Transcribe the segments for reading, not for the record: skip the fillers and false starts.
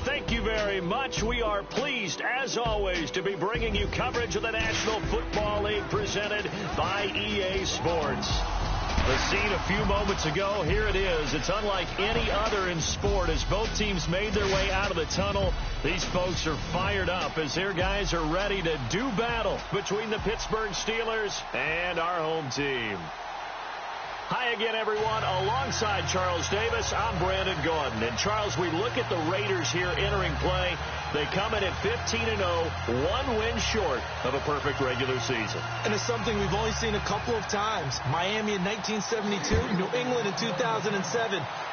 Thank you very much. We are pleased, as always, to be bringing you coverage of the National Football League presented by EA Sports. The scene a few moments ago, here it is. It's unlike any other in sport as both teams made their way out of the tunnel. These folks are fired up as their guys are ready to do battle between the Pittsburgh Steelers and our home team. Hi again, everyone. Alongside Charles Davis, I'm Brandon Gordon. And, Charles, we look at the Raiders here entering play. They come in at 15-0, one win short of a perfect regular season. And it's something we've only seen a couple of times. Miami in 1972, New England in 2007.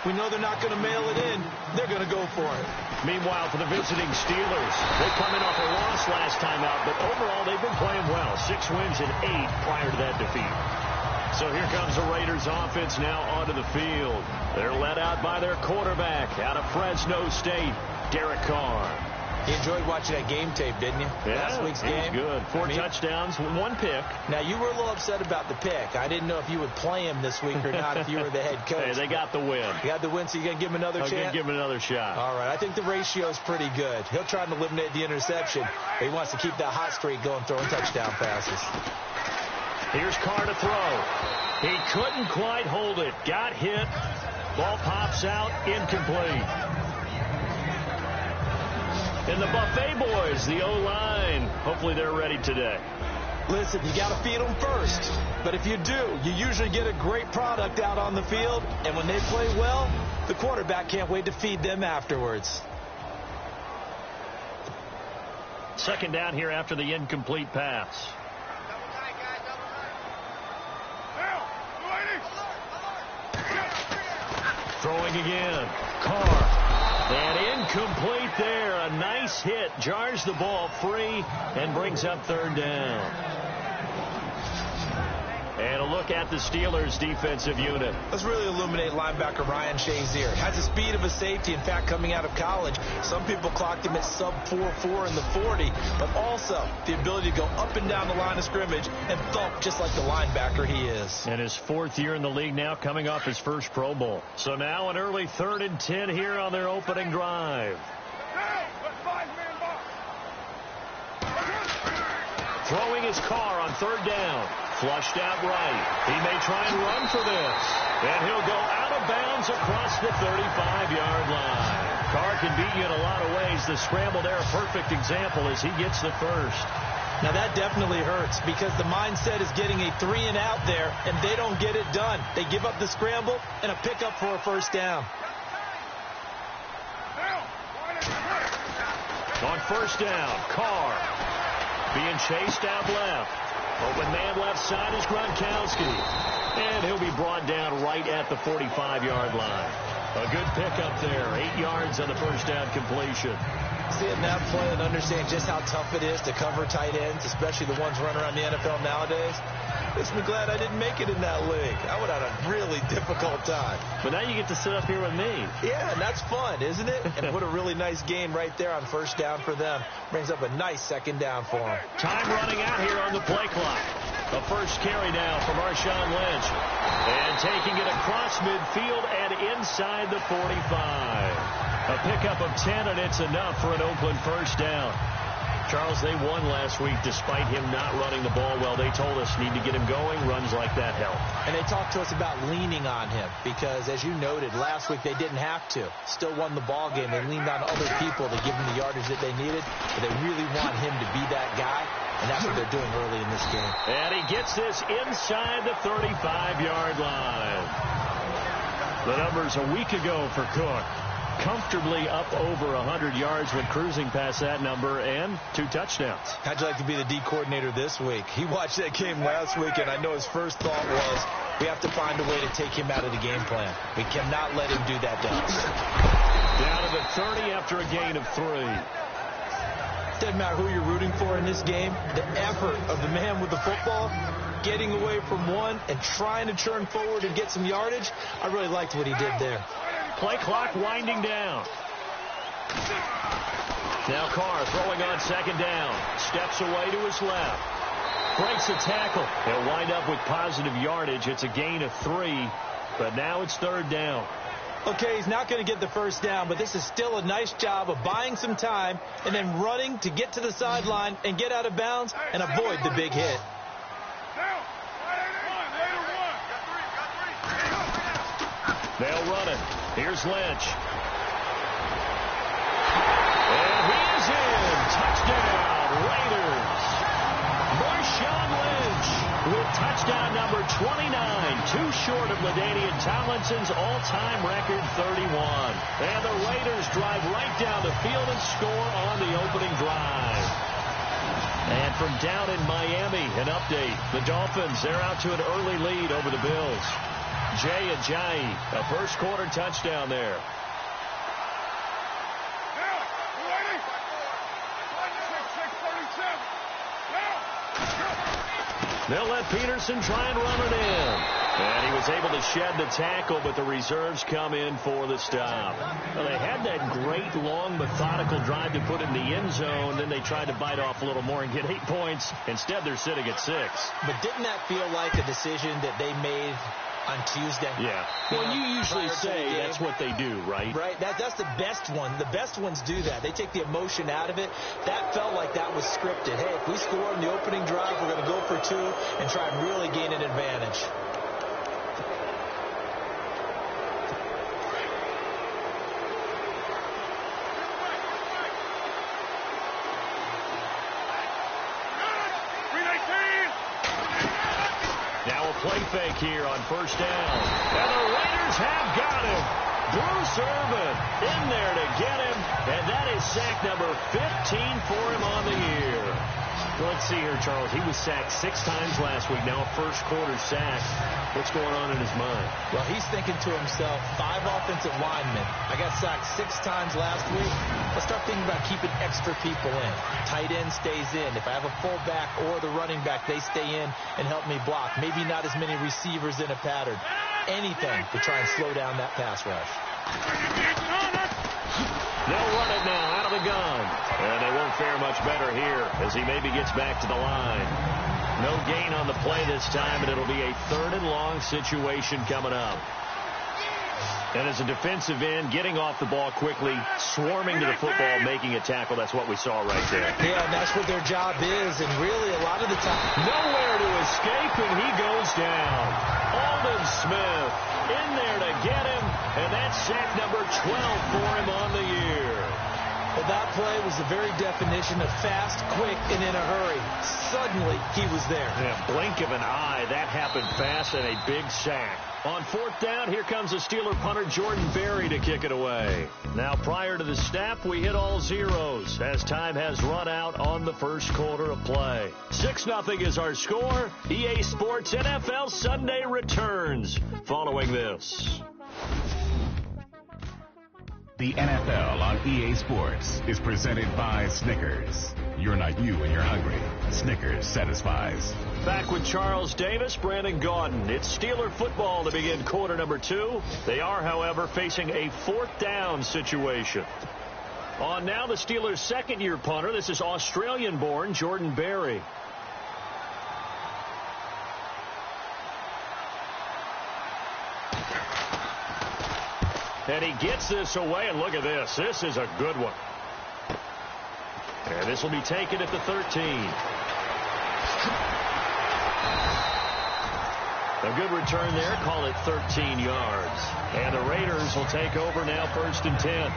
We know they're not going to mail it in. They're going to go for it. Meanwhile, for the visiting Steelers, they come in off a loss last time out, but overall they've been playing well. 6 wins and 8 prior to that defeat. So here comes the Raiders offense now onto the field. They're led out by their quarterback out of Fresno State, Derek Carr. You enjoyed watching that game tape, didn't you? Yeah, last week's game. Good. 4 touchdowns, 1 pick. Now, you were a little upset about the pick. I didn't know if you would play him this week or not if you were the head coach. Hey, they got the win. You got the win, so you're going to give him another chance? I'm going to give him another shot. All right. I think the ratio is pretty good. He'll try to eliminate the interception, but he wants to keep that hot streak going, throwing touchdown passes. Here's Carr to throw. He couldn't quite hold it. Got hit. Ball pops out. Incomplete. And the Buffet boys, the O-line, hopefully they're ready today. Listen, you got to feed them first. But if you do, you usually get a great product out on the field. And when they play well, the quarterback can't wait to feed them afterwards. Second down here after the incomplete pass. Throwing again. Carr. And incomplete there. A nice hit. Jars the ball free and brings up third down. And a look at the Steelers' defensive unit. Let's really illuminate linebacker Ryan Shazier. Has the speed of a safety. In fact, coming out of college, some people clocked him at sub 4.4 in the 40, but also the ability to go up and down the line of scrimmage and thump just like the linebacker he is. And his 4th year in the league now, coming off his first Pro Bowl. So now an early 3rd and 10 here on their opening drive. Throwing his Carr on 3rd down. Flushed out right. He may try and run for this. And he'll go out of bounds across the 35-yard line. Carr can beat you in a lot of ways. The scramble there, a perfect example as he gets the first. Now that definitely hurts because the mindset is getting a 3-and-out there, and they don't get it done. They give up the scramble and a pickup for a first down. On first down, Carr being chased out left. Open man left side is Gronkowski. And he'll be brought down right at the 45-yard line. A good pickup there. 8 yards on the first down completion. Seeing that play and understanding just how tough it is to cover tight ends, especially the ones running around the NFL nowadays, makes me glad I didn't make it in that league. I would have had a really difficult time. But now you get to sit up here with me. Yeah, and that's fun, isn't it? And what a really nice game right there on first down for them. Brings up a nice second down for them. Time running out here on the play clock. The first carry now for Marshawn Lynch. And taking it across midfield and inside the 45. A pickup of 10, and it's enough for an Oakland first down. Charles, they won last week despite him not running the ball well. They told us need to get him going. Runs like that help. And they talked to us about leaning on him because, as you noted, last week they didn't have to. Still won the ball game. They leaned on other people to give them the yardage that they needed. But they really want him to be that guy, and that's what they're doing early in this game. And he gets this inside the 35-yard line. The numbers a week ago for Cook. Comfortably up over 100 yards when cruising past that number, and 2 touchdowns. How'd you like to be the D coordinator this week? He watched that game last week, and I know his first thought was, we have to find a way to take him out of the game plan. We cannot let him do that to us. Down to the 30 after a gain of 3. Doesn't matter who you're rooting for in this game. The effort of the man with the football, getting away from one and trying to turn forward and get some yardage, I really liked what he did there. Play clock winding down. Now Carr throwing on second down. Steps away to his left. Breaks a tackle. He'll wind up with positive yardage. It's a gain of 3, but now it's third down. Okay, he's not going to get the first down, but this is still a nice job of buying some time and then running to get to the sideline and get out of bounds and avoid the big hit. They'll run it. Here's Lynch. And he is in. Touchdown, Raiders. Marshawn Lynch with touchdown number 29, too short of LaDainian Tomlinson's all-time record 31. And the Raiders drive right down the field and score on the opening drive. And from down in Miami, an update. The Dolphins, they're out to an early lead over the Bills. Jay Ajayi, a first-quarter touchdown there. They'll let Peterson try and run it in. And he was able to shed the tackle, but the reserves come in for the stop. Well, they had that great, long, methodical drive to put in the end zone. Then they tried to bite off a little more and get 8 points. Instead, they're sitting at 6. But didn't that feel like a decision that they made on Tuesday? Yeah. Well, you usually say that's what they do, right? Right. That's the best one. The best ones do that. They take the emotion out of it. That felt like that was scripted. Hey, if we score in the opening drive, we're going to go for 2 and try and really gain an advantage. Play fake here on first down. And the Raiders have got him. Bruce Irvin in there to get him. And that is sack number 15 for him on the year. Let's see here, Charles. He was sacked 6 times last week. Now a first-quarter sack. What's going on in his mind? Well, he's thinking to himself, 5 offensive linemen. I got sacked 6 times last week. Let's start thinking about keeping extra people in. Tight end stays in. If I have a fullback or the running back, they stay in and help me block. Maybe not as many receivers in a pattern. Anything to try and slow down that pass rush. They'll run it now out of the gun. And they won't fare much better here as he maybe gets back to the line. No gain on the play this time, and it'll be a 3rd and long situation coming up. And as a defensive end, getting off the ball quickly, swarming to the football, making a tackle, that's what we saw right there. Yeah, and that's what their job is, and really a lot of the time. Nowhere to escape, and he goes down. Aldon Smith in there to get him, and that's sack number 12 for him on the year. Well, that play was the very definition of fast, quick, and in a hurry. Suddenly, he was there. Yeah, blink of an eye. That happened fast and a big sack. On 4th down, here comes the Steeler punter Jordan Berry to kick it away. Now, prior to the snap, we hit all zeros as time has run out on the first quarter of play. 6-0 is our score. EA Sports NFL Sunday returns following this. The NFL on EA Sports is presented by Snickers. You're not you when you're hungry. Snickers satisfies. Back with Charles Davis, Brandon Gaudin. It's Steeler football to begin quarter number 2. They are, however, facing a 4th down situation. On now the Steelers' second-year punter. This is Australian-born Jordan Berry. And he gets this away, and look at this. This is a good one. And this will be taken at the 13. A good return there. Call it 13 yards. And the Raiders will take over now 1st and 10.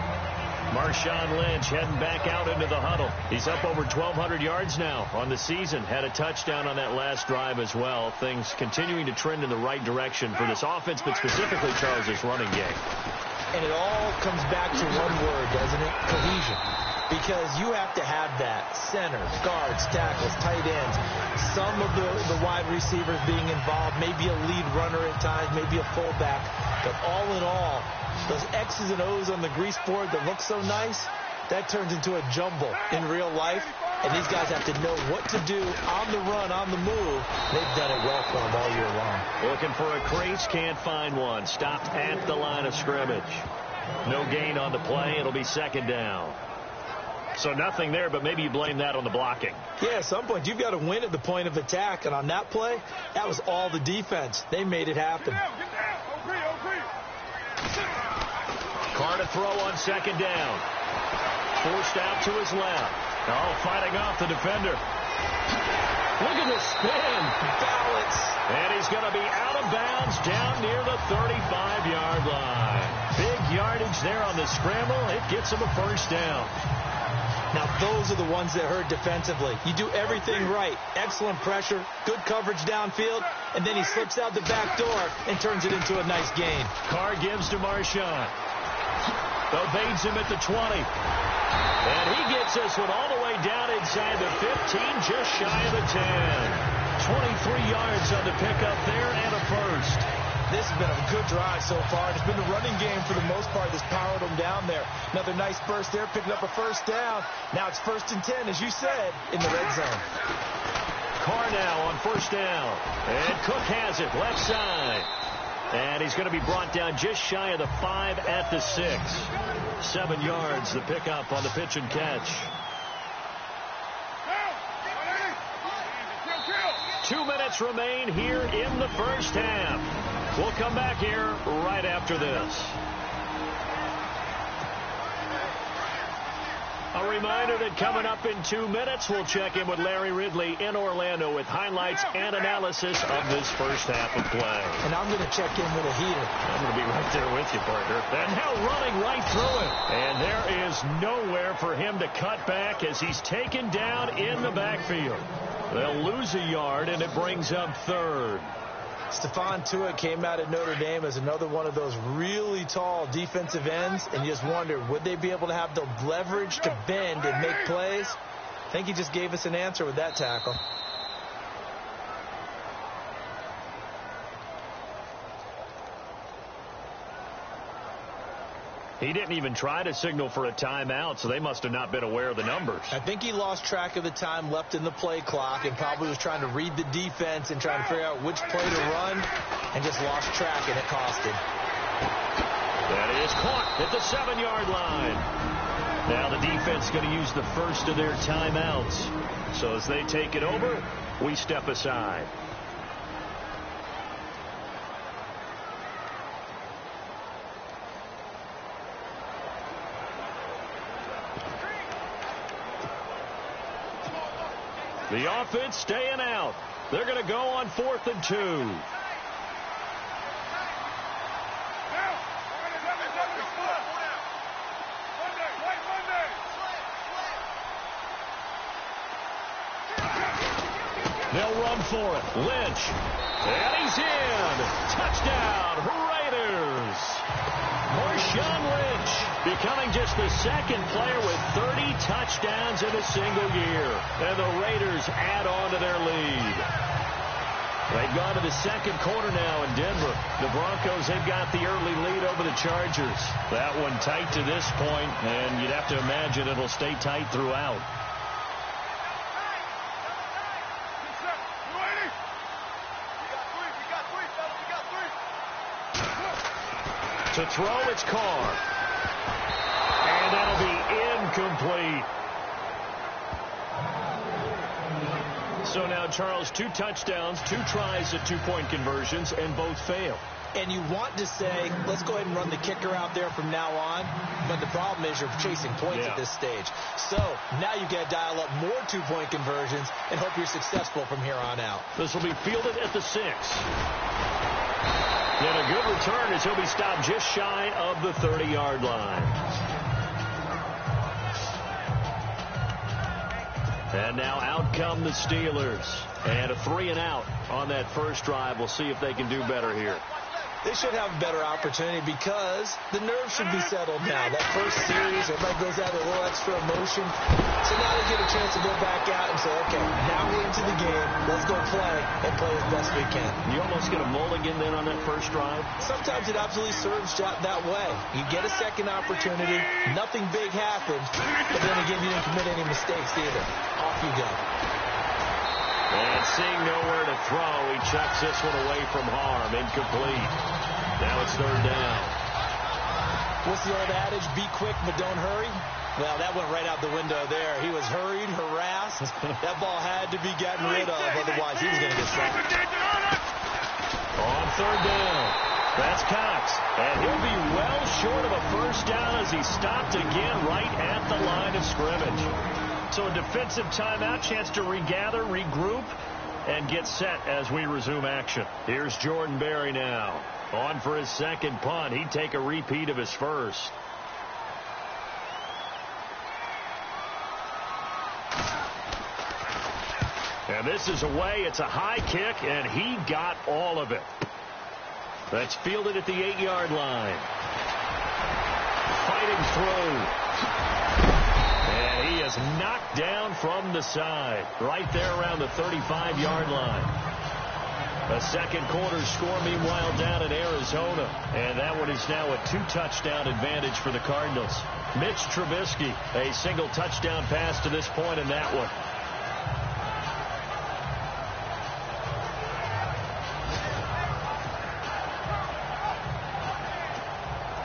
Marshawn Lynch heading back out into the huddle. He's up over 1,200 yards now on the season. Had a touchdown on that last drive as well. Things continuing to trend in the right direction for this offense, but specifically, Charles, this running game. And it all comes back to one word, doesn't it? Cohesion. Because you have to have that. Center, guards, tackles, tight ends. Some of the wide receivers being involved. Maybe a lead runner at times. Maybe a fullback. But all in all, those X's and O's on the grease board that look so nice, that turns into a jumble in real life. And these guys have to know what to do on the run, on the move. They've done it well for them all year long. Looking for a crease, can't find one. Stopped at the line of scrimmage. No gain on the play. It'll be 2nd down. So nothing there, but maybe you blame that on the blocking. Yeah, at some point you've got to win at the point of attack. And on that play, that was all the defense. They made it happen. Carr to throw on second down. Forced out to his left. Oh, fighting off the defender. Look at the spin. Balance. And he's going to be out of bounds down near the 35-yard line. Big yardage there on the scramble. It gets him a first down. Now, those are the ones that hurt defensively. You do everything right. Excellent pressure, good coverage downfield, and then he slips out the back door and turns it into a nice gain. Carr gives to Marshawn. Evades him at the 20. And he gets this one all the way down inside the 15, just shy of the 10. 23 yards on the pickup there and a first. This has been a good drive so far. It's been the running game for the most part that's powered them down there. Another nice burst there, picking up a first down. Now it's 1st and 10, as you said, in the red zone. Carr now on first down. And Cook has it, left side. And he's going to be brought down just shy of the 5 at the 6. 7 yards, the pickup on the pitch and catch. 2 minutes remain here in the first half. We'll come back here right after this. A reminder that coming up in 2 minutes, we'll check in with Larry Ridley in Orlando with highlights and analysis of this first half of play. And I'm going to check in with a heater. I'm going to be right there with you, partner. And now running right through it. And there is nowhere for him to cut back as he's taken down in the backfield. They'll lose a yard, and it brings up 3rd. Stephon Tuitt came out of Notre Dame as another one of those really tall defensive ends, and you just wonder, would they be able to have the leverage to bend and make plays? I think he just gave us an answer with that tackle. He didn't even try to signal for a timeout, so they must have not been aware of the numbers. I think he lost track of the time left in the play clock and probably was trying to read the defense and trying to figure out which play to run and just lost track, and it cost him. That is caught at the 7-yard line. Now the defense is going to use the first of their timeouts. So as they take it over, we step aside. The offense staying out. They're going to go on 4th and 2. They'll run for it. Lynch. And he's in. Touchdown, Raiders. Marshawn Lynch becoming just the 2nd player with 30 touchdowns in a single year. And the Raiders add on to their lead. They've gone to the 2nd quarter now in Denver. The Broncos, they've got the early lead over the Chargers. That one tight to this point, and you'd have to imagine it'll stay tight throughout. To throw, it's Carr. And that'll be incomplete. So now, Charles, 2 touchdowns, 2 tries at 2-point conversions, and both fail. And you want to say, let's go ahead and run the kicker out there from now on. But the problem is you're chasing points at this stage. So now you got to dial up more 2-point conversions and hope you're successful from here on out. This will be fielded at the 6. And a good return as he'll be stopped just shy of the 30-yard line. And now out come the Steelers. And a 3-and-out on that first drive. We'll see if they can do better here. They should have a better opportunity because the nerves should be settled now. That first series, everybody goes out with a little extra emotion. So now they get a chance to go back out and say, okay, now we're into the game. Let's go play and play as best we can. You almost get a mulligan then on that first drive? Sometimes it absolutely serves that way. You get a second opportunity. Nothing big happens. But then again, you didn't commit any mistakes either. Off you go. And seeing nowhere to throw, he chucks this one away from harm. Incomplete. Now it's 3rd down. What's the old adage? Be quick, but don't hurry. Well, that went right out the window there. He was hurried, harassed. That ball had to be gotten rid of, otherwise he was going to get sacked. On 3rd down. That's Cox. And he'll be well short of a first down as he stopped again right at the line of scrimmage. So a defensive timeout, chance to regather, regroup, and get set as we resume action. Here's Jordan Berry now. On for his second punt. He'd take a repeat of his first. And this is away. It's a high kick, and he got all of it. That's fielded at the 8-yard line. Fighting through. And he is knocked down from the side. Right there around the 35-yard line. A second quarter score, meanwhile, down in Arizona. And that one is now a 2-touchdown advantage for the Cardinals. Mitch Trubisky, a single touchdown pass to this point in that one.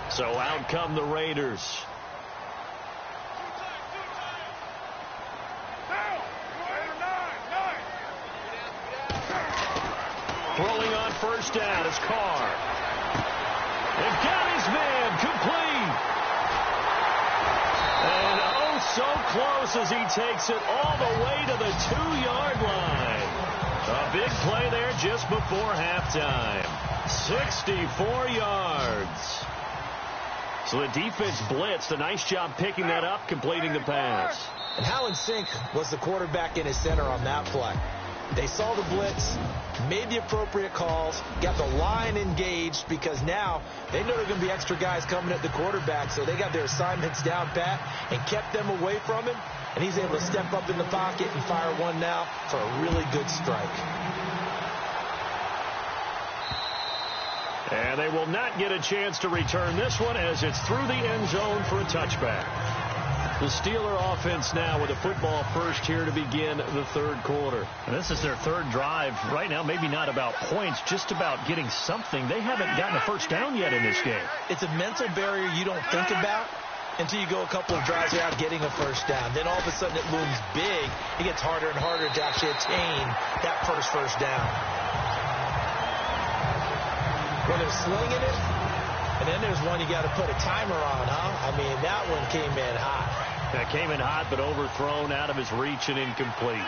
So out come the Raiders. Throwing on first down is Carr. They've got his man complete. And oh, so close as he takes it all the way to the 2-yard line. A big play there just before halftime. 64 yards. So the defense blitzed. A nice job picking that up, completing the pass. And how in sync was the quarterback in his center on that play? They saw the blitz, made the appropriate calls, got the line engaged because now they know there are going to be extra guys coming at the quarterback, so they got their assignments down pat and kept them away from him, and he's able to step up in the pocket and fire one now for a really good strike. And they will not get a chance to return this one as it's through the end zone for a touchback. The Steeler offense now with a football first here to begin the third quarter. And this is their third drive. Right now, maybe not about points, just about getting something. They haven't gotten a first down yet in this game. It's a mental barrier you don't think about until you go a couple of drives without getting a first down. Then all of a sudden it looms big. It gets harder and harder to actually attain that first down. Well, they're slinging it, and then there's one you got to put a timer on, huh? I mean, that one came in hot. That came in hot, but overthrown, out of his reach and incomplete.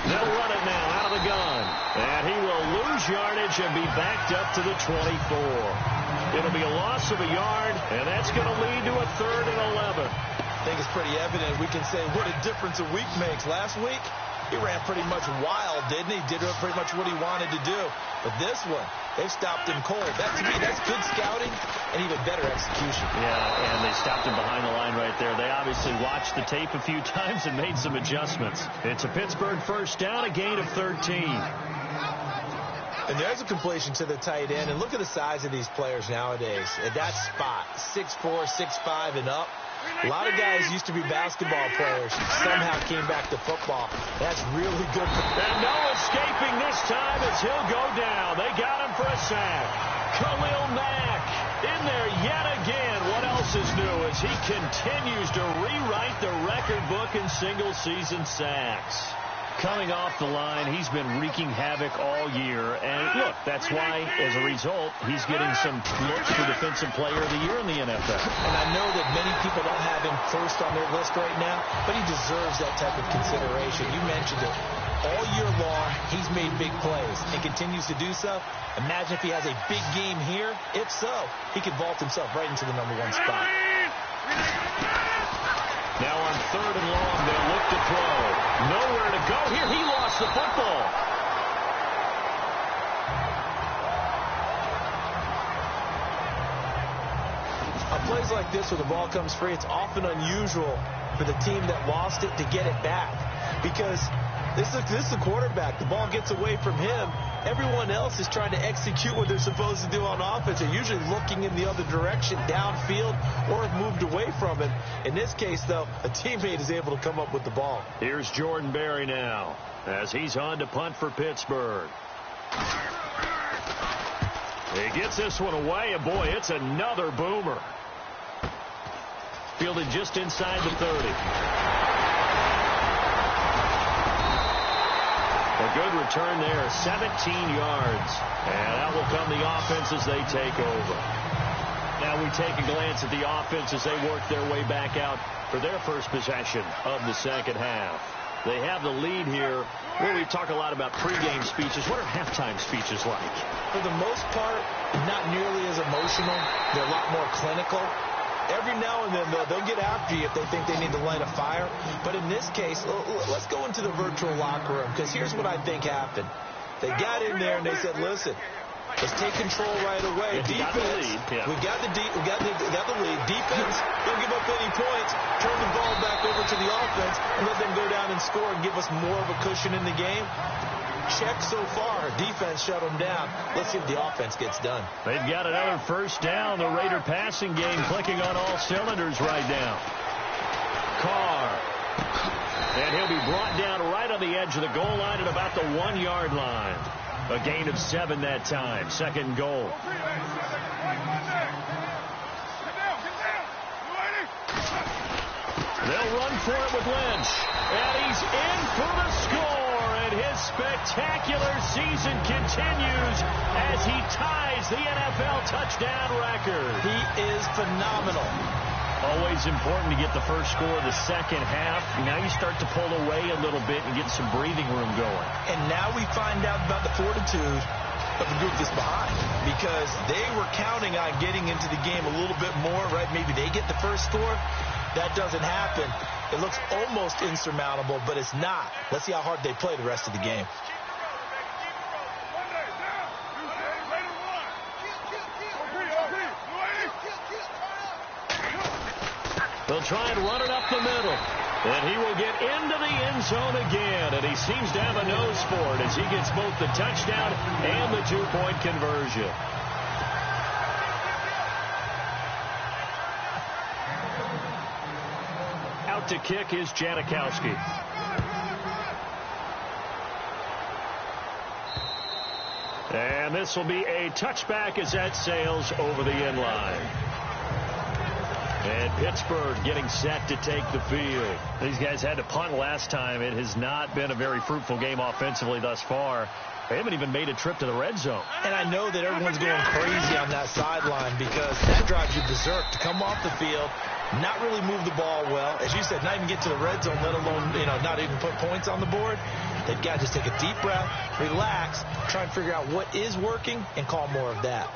They'll run it now out of the gun. And he will lose yardage and be backed up to the 24. It'll be a loss of a yard, and that's going to lead to a 3rd and 11. I think it's pretty evident. We can say what a difference a week makes. Last week, he ran pretty much wild, didn't he? Did pretty much what he wanted to do. But this one, they've stopped him cold. That, to me, that's good scouting and even better execution. Yeah, and they stopped him behind the line right there. They obviously watched the tape a few times and made some adjustments. It's a Pittsburgh first down, a gain of 13. And there's a completion to the tight end. And look at the size of these players nowadays. At that spot, 6'4", 6'5", and up. A lot of guys used to be basketball players, somehow came back to football. That's really good. And no escaping this time as he'll go down. They got him for a sack. Khalil Mack in there yet again. What else is new as he continues to rewrite the record book in single-season sacks. Coming off the line, he's been wreaking havoc all year. And look, that's why, as a result, he's getting some looks for Defensive Player of the Year in the NFL. And I know that many people don't have him first on their list right now, but he deserves that type of consideration. You mentioned it. All year long, he's made big plays and continues to do so. Imagine if he has a big game here. If so, he could vault himself right into the #1 spot. Now on 3rd and long, they'll look to throw. Nowhere to go here. He lost the football. On plays like this where the ball comes free, it's often unusual for the team that lost it to get it back. Because this is the quarterback. The ball gets away from him. Everyone else is trying to execute what they're supposed to do on offense. They're usually looking in the other direction, downfield, or have moved away from it. In this case, though, a teammate is able to come up with the ball. Here's Jordan Berry now as he's on to punt for Pittsburgh. He gets this one away, and boy, it's another boomer. Fielded just inside the 30. good return there, 17 yards. And out will come the offense as they take over. Now we take a glance at the offense as they work their way back out for their first possession of the second half. They have the lead here. Well, we talk a lot about pregame speeches. What are halftime speeches like? For the most part, not nearly as emotional. They're a lot more clinical. Every now and then, they'll get after you if they think they need to light a fire. But in this case, let's go into the virtual locker room, because here's what I think happened. They got in there and they said, listen, let's take control right away. Defense, we got the lead. Defense, don't give up any points. Turn the ball back over to the offense and let them go down and score and give us more of a cushion in the game. Check so far. Defense shut them down. Let's see if the offense gets done. They've got another first down. The Raider passing game clicking on all cylinders right now. Carr. And he'll be brought down right on the edge of the goal line at about the 1-yard line. A gain of 7 that time. Second and goal. They'll run for it with Lynch. And he's in for the score. And his spectacular season continues as he ties the NFL touchdown record. He is phenomenal. Always important to get the first score of the second half. Now you start to pull away a little bit and get some breathing room going. And now we find out about the fortitude of the group that's behind, because they were counting on getting into the game a little bit more, right? Maybe they get the first score. That doesn't happen. It looks almost insurmountable, but it's not. Let's see how hard they play the rest of the game. They'll try and run it up the middle. And he will get into the end zone again. And he seems to have a nose for it as he gets both the touchdown and the two-point conversion. Out to kick is Janikowski. And this will be a touchback as that sails over the end line. And Pittsburgh getting set to take the field. These guys had to punt last time. It has not been a very fruitful game offensively thus far. They haven't even made a trip to the red zone. And I know that everyone's going crazy on that sideline, because that drives you berserk to come off the field, not really move the ball well. As you said, not even get to the red zone, let alone, not even put points on the board. They've got to just take a deep breath, relax, try and figure out what is working, and call more of that.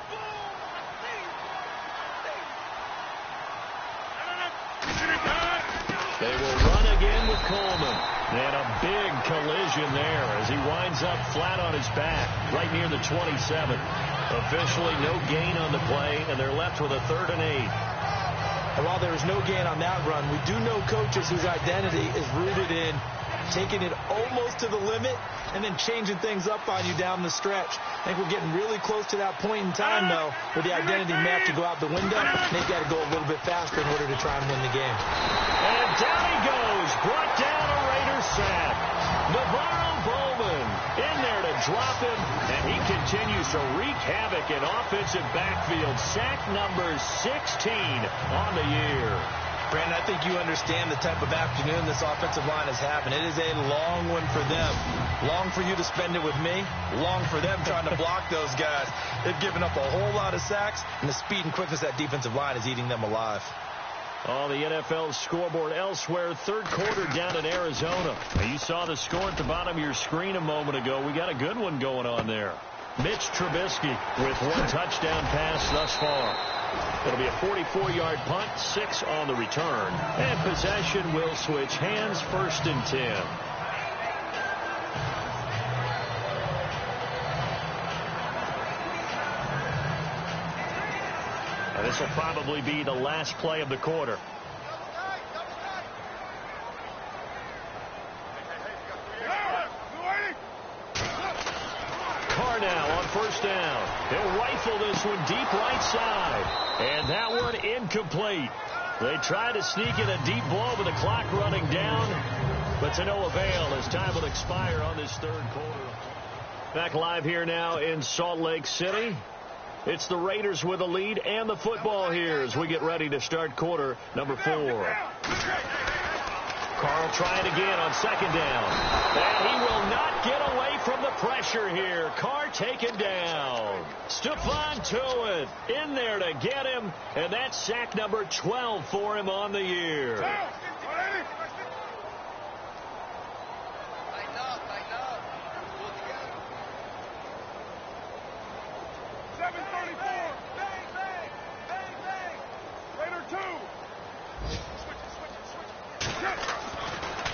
They will run again with Coleman. And a big collision there as he winds up flat on his back right near the 27. Officially no gain on the play, and they're left with a 3rd and 8. And while there is no gain on that run, we do know coaches whose identity is rooted in taking it almost to the limit and then changing things up on you down the stretch. I think we're getting really close to that point in time, though, where the identity may have to go out the window, and they've got to go a little bit faster in order to try and win the game. And down he goes, brought down a Raider sack. Navarro Bowman in there to drop him, and he continues to wreak havoc in offensive backfield. Sack number 16 on the year. Brandon, I think you understand the type of afternoon this offensive line is having. It is a long one for them. Long for you to spend it with me. Long for them trying to block those guys. They've given up a whole lot of sacks, and the speed and quickness of that defensive line is eating them alive. On the NFL scoreboard elsewhere, third quarter down in Arizona. Now, you saw the score at the bottom of your screen a moment ago. We got a good one going on there. Mitch Trubisky with 1 touchdown pass thus far. It'll be a 44-yard punt, 6 on the return. And possession will switch hands, 1st and 10. And this will probably be the last play of the quarter. Carr now on 1st down. He'll rifle this one deep right side. And that one incomplete. They try to sneak in a deep blow with the clock running down, but to no avail as time will expire on this third quarter. Back live here now in Salt Lake City. It's the Raiders with the lead and the football here as we get ready to start quarter number 4. Carl trying again on second down. And he will not get away from the pressure here. Carr taken down. Stephon Tuitt in there to get him. And that's sack number 12 for him on the year.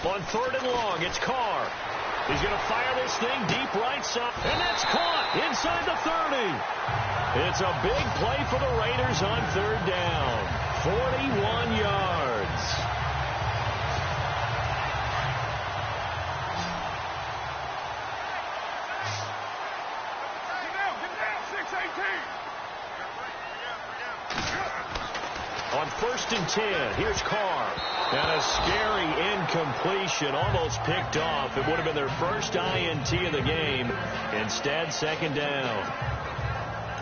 On third and long, it's Carr. He's going to fire this thing deep right side. And that's caught inside the 30. It's a big play for the Raiders on third down. 41 yards. On first and 10, here's Carr. And a scary incompletion, almost picked off. It would have been their first INT of the game. Instead, second down.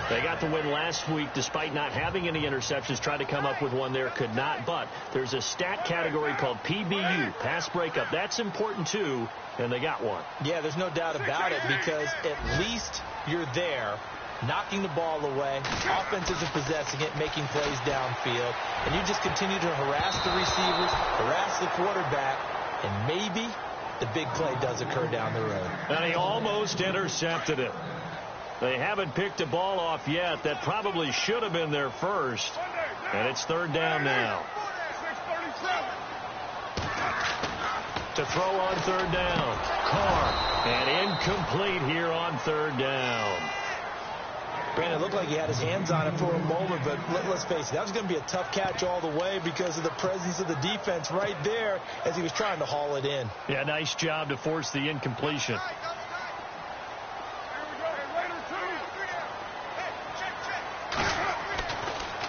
They got the win last week despite not having any interceptions. Tried to come up with one there, could not. But there's a stat category called PBU, pass breakup. That's important, too, and they got one. Yeah, there's no doubt about it because at least you're there, knocking the ball away, offense isn't possessing it, making plays downfield, and you just continue to harass the receivers, harass the quarterback, and maybe the big play does occur down the road. And he almost intercepted it. They haven't picked a ball off yet. That probably should have been their first, and it's third down now. To throw on third down, Carr, and incomplete here on third down. Brandon, it looked like he had his hands on it for a moment, but let's face it, that was going to be a tough catch all the way because of the presence of the defense right there as he was trying to haul it in. Yeah, nice job to force the incompletion.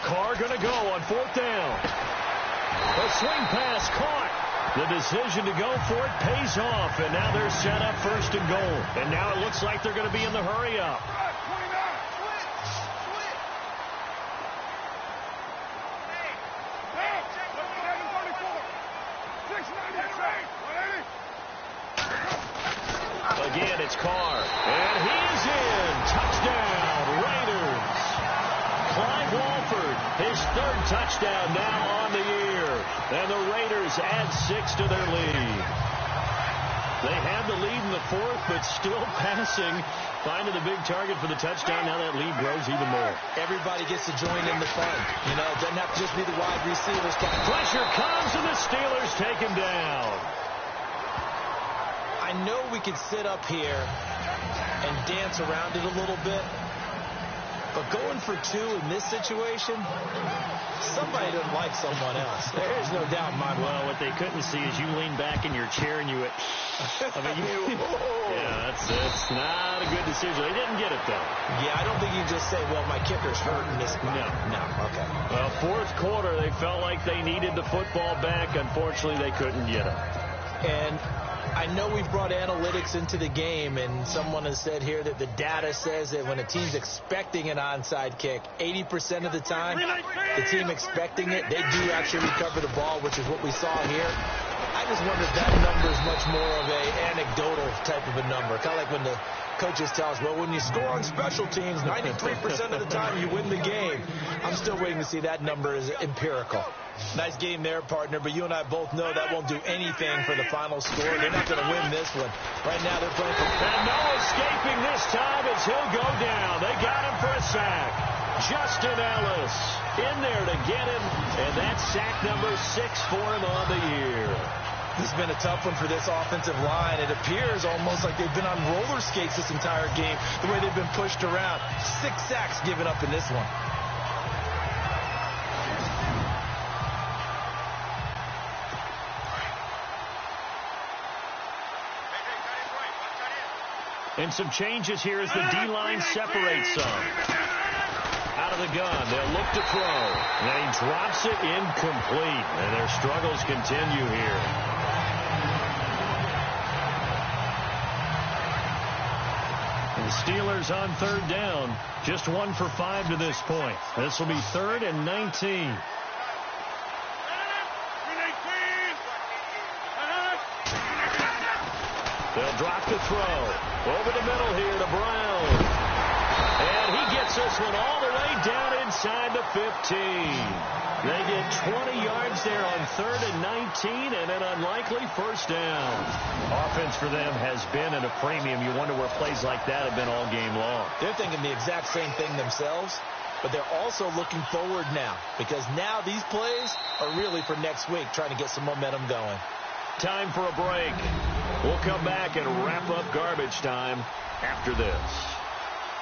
Carr going to go on fourth down. A swing pass caught. The decision to go for it pays off, and now they're set up first and goal. And now it looks like they're going to be in the hurry-up. Again, it's Carr. And he is in. Touchdown, Raiders. Clyde Walford, his third touchdown now on the year. And the Raiders add 6 to their lead. They had the lead in the fourth, but still passing. Finding the big target for the touchdown. Now that lead grows even more. Everybody gets to join in the fun. You know, it doesn't have to just be the wide receivers. Pressure comes, and the Steelers take him down. I know we could sit up here and dance around it a little bit, but going for 2 in this situation, somebody doesn't like someone else. There's no doubt in my mind. Well, what they couldn't see is you lean back in your chair and you went, yeah, that's not a good decision. They didn't get it, though. Yeah, I don't think you just say, well, my kicker's hurting this spot. No, okay. Well, fourth quarter, they felt like they needed the football back. Unfortunately, they couldn't get it. And I know we've brought analytics into the game, and someone has said here that the data says that when a team's expecting an onside kick, 80% of the time, the team expecting it, they do actually recover the ball, which is what we saw here. I just wonder if that number is much more of a anecdotal type of a number. Kind of like when the coaches tell us, well, when you score on special teams, 93% of the time you win the game. I'm still waiting to see that number is empirical. Nice game there, partner, but you and I both know that won't do anything for the final score. They're not going to win this one. Right now they're playing for... And no escaping this time as he'll go down. They got him for a sack. Justin Ellis in there to get him, and that's sack number 6 for him on the year. This has been a tough one for this offensive line. It appears almost like they've been on roller skates this entire game, the way they've been pushed around. 6 sacks given up in this one. And some changes here as the D-line separates some. Out of the gun, they'll look to throw. And he drops it incomplete. And their struggles continue here. And the Steelers on third down. Just 1 for 5 to this point. This will be 3rd and 19. throw. Over the middle here to Brown. And he gets this one all the way down inside the 15. They get 20 yards there on 3rd and 19 and an unlikely first down. Offense for them has been at a premium. You wonder where plays like that have been all game long. They're thinking the exact same thing themselves, but they're also looking forward now because now these plays are really for next week, trying to get some momentum going. Time for a break. We'll come back and wrap up garbage time after this.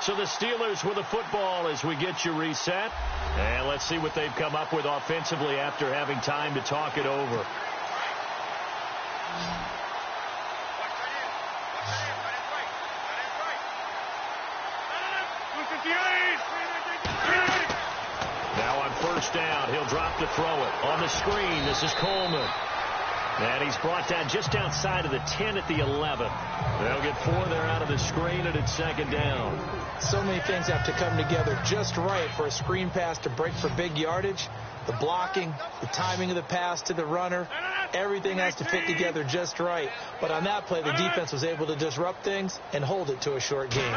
So the Steelers with the football as we get you reset. And let's see what they've come up with offensively after having time to talk it over. Now on first down, he'll drop to throw it. On the screen, this is Coleman. And he's brought down just outside of the 10 at the 11. They'll get 4 there out of the screen, and it's second down. So many things have to come together just right for a screen pass to break for big yardage. The blocking, the timing of the pass to the runner, everything has to fit together just right. But on that play, the defense was able to disrupt things and hold it to a short game.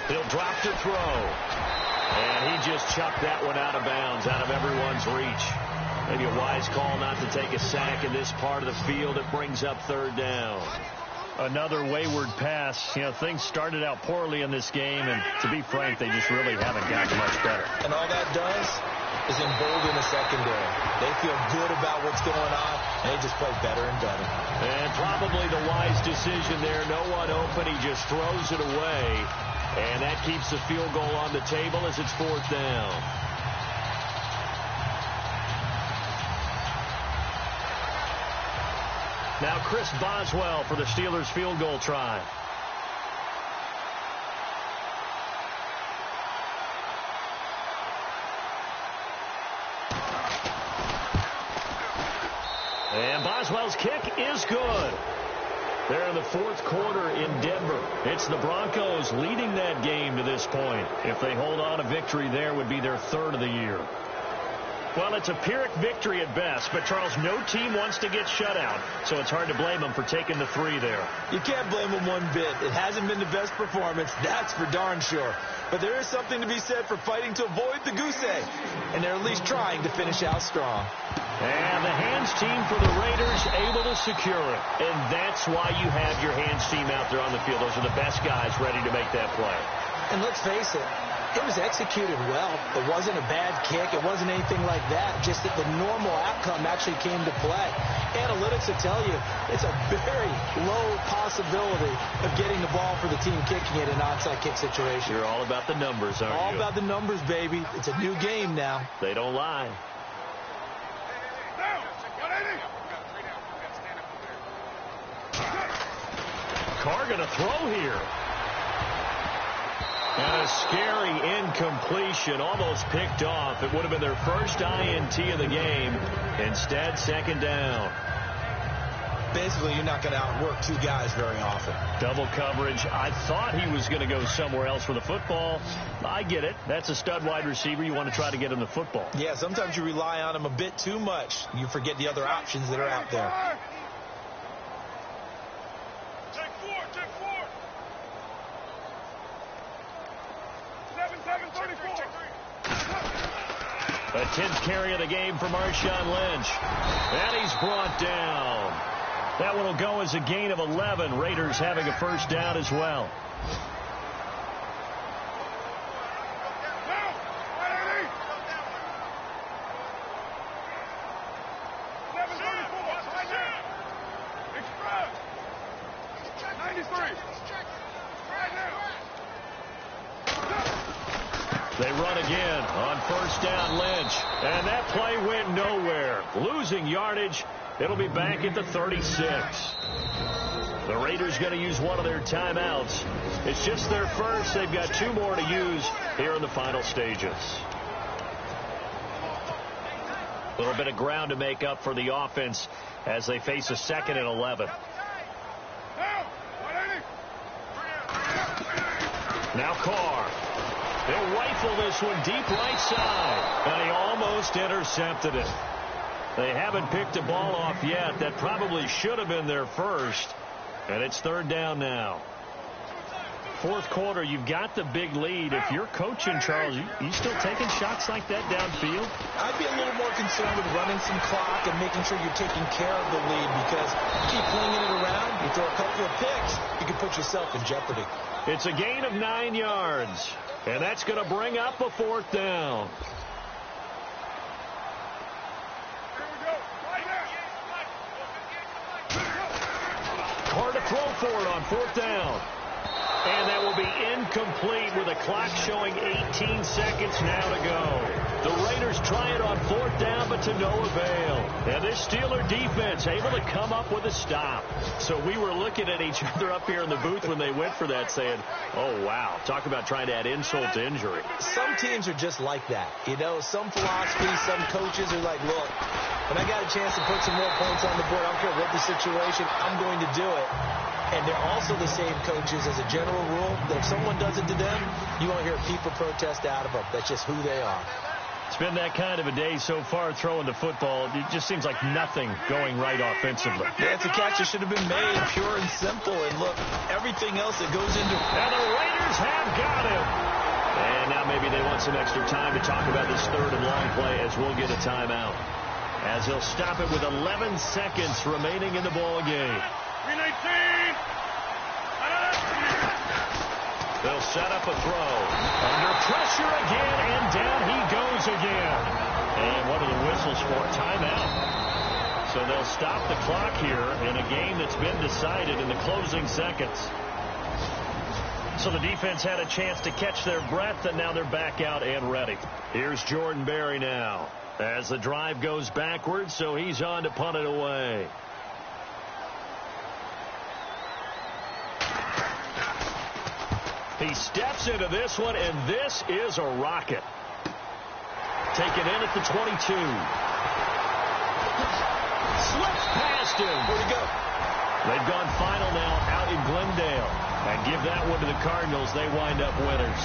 He'll drop to throw. And he just chucked that one out of bounds, out of everyone's reach. Maybe a wise call not to take a sack in this part of the field. It brings up third down. Another wayward pass. You know, things started out poorly in this game, and to be frank, they just really haven't gotten much better. And all that does is embolden the secondary. They feel good about what's going on, and they just play better and better. And probably the wise decision there. No one open. He just throws it away. And that keeps the field goal on the table as it's fourth down. Now Chris Boswell for the Steelers field goal try. And Boswell's kick is good. They're in the fourth quarter in Denver. It's the Broncos leading that game to this point. If they hold on, a victory there would be their third of the year. Well, it's a Pyrrhic victory at best, but, Charles, no team wants to get shut out, so it's hard to blame them for taking the 3 there. You can't blame them one bit. It hasn't been the best performance, that's for darn sure. But there is something to be said for fighting to avoid the goose egg, and they're at least trying to finish out strong. And the hands team for the Raiders able to secure it, and that's why you have your hands team out there on the field. Those are the best guys ready to make that play. And let's face it, it was executed well. It wasn't a bad kick. It wasn't anything like that. Just that the normal outcome actually came to play. Analytics will tell you it's a very low possibility of getting the ball for the team kicking it in an onside kick situation. You're all about the numbers, aren't you? All about the numbers, baby. It's a new game now. They don't lie. Carr going to throw here. And a scary incompletion, almost picked off. It would have been their first INT of the game. Instead, second down. Basically, you're not going to outwork 2 guys very often. Double coverage. I thought he was going to go somewhere else for the football. I get it. That's a stud wide receiver. You want to try to get him the football. Yeah, sometimes you rely on him a bit too much. You forget the other options that are out there. A 10th carry of the game for Marshawn Lynch. And he's brought down. That one will go as a gain of 11. Raiders having a first down as well. They run again on first down, Lynch. And that play went nowhere. Losing yardage. It'll be back at the 36. The Raiders going to use one of their timeouts. It's just their first. They've got 2 more to use here in the final stages. A little bit of ground to make up for the offense as they face a 2nd and 11. Now Carr. They'll rifle this one deep right side. And he almost intercepted it. They haven't picked a ball off yet. That probably should have been their first. And it's third down now. Fourth quarter, you've got the big lead. If you're coaching, Charles, you still taking shots like that downfield? I'd be a little more concerned with running some clock and making sure you're taking care of the lead, because you keep flinging it around, you throw a couple of picks, you can put yourself in jeopardy. It's a gain of 9 yards, and that's going to bring up a fourth down. Hard to throw for it on fourth down. And that will be incomplete with a clock showing 18 seconds now to go. The Raiders try it on fourth down, but to no avail. And this Steeler defense able to come up with a stop. So we were looking at each other up here in the booth when they went for that, saying, oh, wow, talk about trying to add insult to injury. Some teams are just like that. You know, some philosophies, some coaches are like, look, when I got a chance to put some more points on the board, I don't care what the situation, I'm going to do it. And they're also the same coaches as a general rule that if someone does it to them, you won't hear a peep or protest out of them. That's just who they are. It's been that kind of a day so far throwing the football. It just seems like nothing going right offensively. Yeah, it's a catch that should have been made, pure and simple. And look, everything else that goes into it. And the Raiders have got him. And now maybe they want some extra time to talk about this third and long play, as we'll get a timeout. As he'll stop it with 11 seconds remaining in the ball game. 319. They'll set up a throw. Under pressure again, and down he goes again. And what are the whistles for? Timeout. So they'll stop the clock here in a game that's been decided in the closing seconds. So the defense had a chance to catch their breath, and now they're back out and ready. Here's Jordan Berry now as the drive goes backwards, so he's on to punt it away. He steps into this one, and this is a rocket. Taken in at the 22. Slips past him. Where'd he go? They've gone final now out in Glendale. And give that one to the Cardinals. They wind up winners.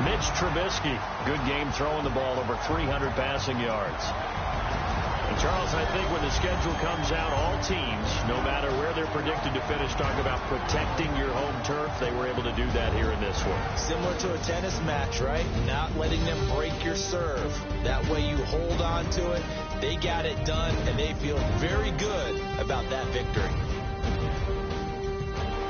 Mitch Trubisky, good game throwing the ball, over 300 passing yards. And Charles, I think when the schedule comes out, all teams, no matter where they're predicted to finish, talk about protecting your home turf. They were able to do that here in this one. Similar to a tennis match, right? Not letting them break your serve. That way you hold on to it. They got it done, and they feel very good about that victory.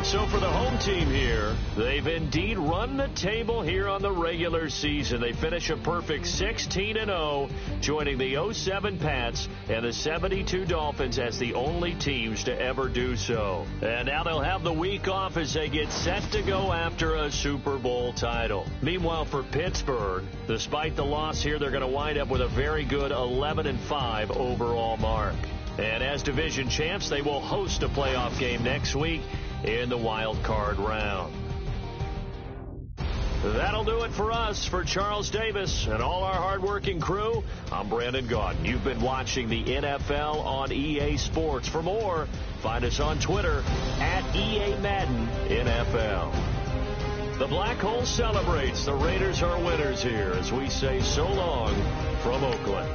So for the home team here, they've indeed run the table here on the regular season. They finish a perfect 16-0, joining the 07 Pats and the 72 Dolphins as the only teams to ever do so. And now they'll have the week off as they get set to go after a Super Bowl title. Meanwhile, for Pittsburgh, despite the loss here, they're going to wind up with a very good 11-5 overall mark. And as division champs, they will host a playoff game next week in the wild card round. That'll do it for us. For Charles Davis and all our hardworking crew, I'm Brandon Gaudin. You've been watching the NFL on EA Sports. For more, find us on Twitter at EA Madden NFL. The Black Hole celebrates. The Raiders are winners here as we say so long from Oakland.